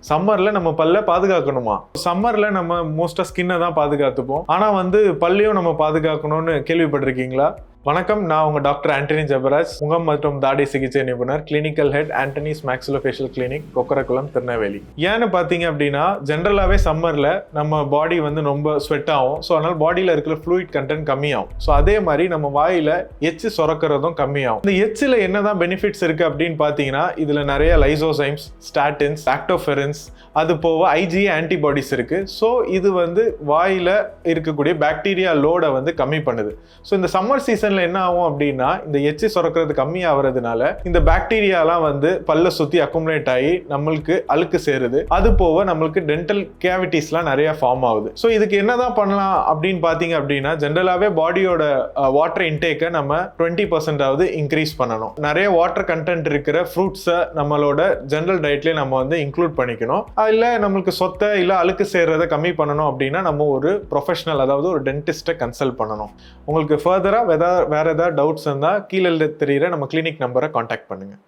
சம்மர்ல நம்ம பல்ல பாதுகாக்கணுமா? சம்மர்ல நம்ம மோஸ்டா ஸ்கின்னை தான் பாதுகாத்துப்போம். ஆனா பல்லையும் நம்ம பாதுகாக்கணும்னு கேள்விப்பட்டிருக்கீங்களா? வணக்கம், நான் உங்க டாக்டர் ஆண்டனி ஜெபராஜ், முகம் மற்றும் தாடி சிகிச்சை நிபுணர், clinical head Anthony's maxillofacial clinic, Kokkarakulam, Tirunelveli. ஏன்னு பார்த்தீங்க அப்படின்னா, ஜென்ரலாகவே சம்மரில் நம்ம பாடி ரொம்ப ஸ்வெட் ஆகும். ஸோ அதனால் பாடியில் இருக்கிற ஃப்ளூயிட் கண்டென்ட் கம்மியாகும். ஸோ அதே மாதிரி நம்ம வாயில் எச்சு சுரக்கிறதும் கம்மியாகும். இந்த எச்சில் என்னதான் பெனிஃபிட்ஸ் இருக்குது அப்படின்னு பார்த்தீங்கன்னா, இதில் நிறைய லைசோசைம்ஸ், ஸ்டாட்டின்ஸ், லாக்டோஃபெரின்ஸ், அது போக ஐஜிஏ ஆன்டிபாடிஸ் இருக்குது. ஸோ இது வாயில் இருக்கக்கூடிய பாக்டீரியா லோடை கம்மி பண்ணுது. ஸோ இந்த சம்மர் சீசன் என்ன ஆகும் அப்படின்னா, இந்த எச்சி சுரக்கிறது கம்மி ஆகிறதுனால இந்த பாக்டீரியாலாம் பல்ல சுத்தி அக்குமுலேட் ஆகி நம்மளுக்கு அழுக்கு சேருது. அது போக நம்மளுக்கு டென்டல் கேவிட்டிஸ்லாம் நிறைய ஃபார்ம் ஆகுது. ஸோ இதுக்கு என்னதான் பண்ணலாம் அப்படின்னு பார்த்தீங்க அப்படின்னா, ஜென்ரலாகவே பாடியோட வாட்டர் இன்டேக்கை நம்ம 20% இன்க்ரீஸ் பண்ணணும். நிறைய வாட்டர் கண்டென்ட் இருக்கிற ஃப்ரூட்ஸை நம்மளோட ஜென்ரல் டயட்லேயே நம்ம இன்க்ளூட் பண்ணிக்கணும். இல்லை நம்மளுக்கு சொத்தை இல்லை அழுக்கு சேர்றதை கம்மி பண்ணணும் அப்படின்னா நம்ம ஒரு ப்ரொஃபஷனல், அதாவது ஒரு டென்டிஸ்ட்டை கன்சல்ட் பண்ணணும். உங்களுக்கு ஃபர்தராக வேற ஏதாவது டவுட்ஸ் இருந்தால் கீழே தெரியுற நம்ம கிளினிக் நம்பரை காண்டாக்ட் பண்ணுங்கள்.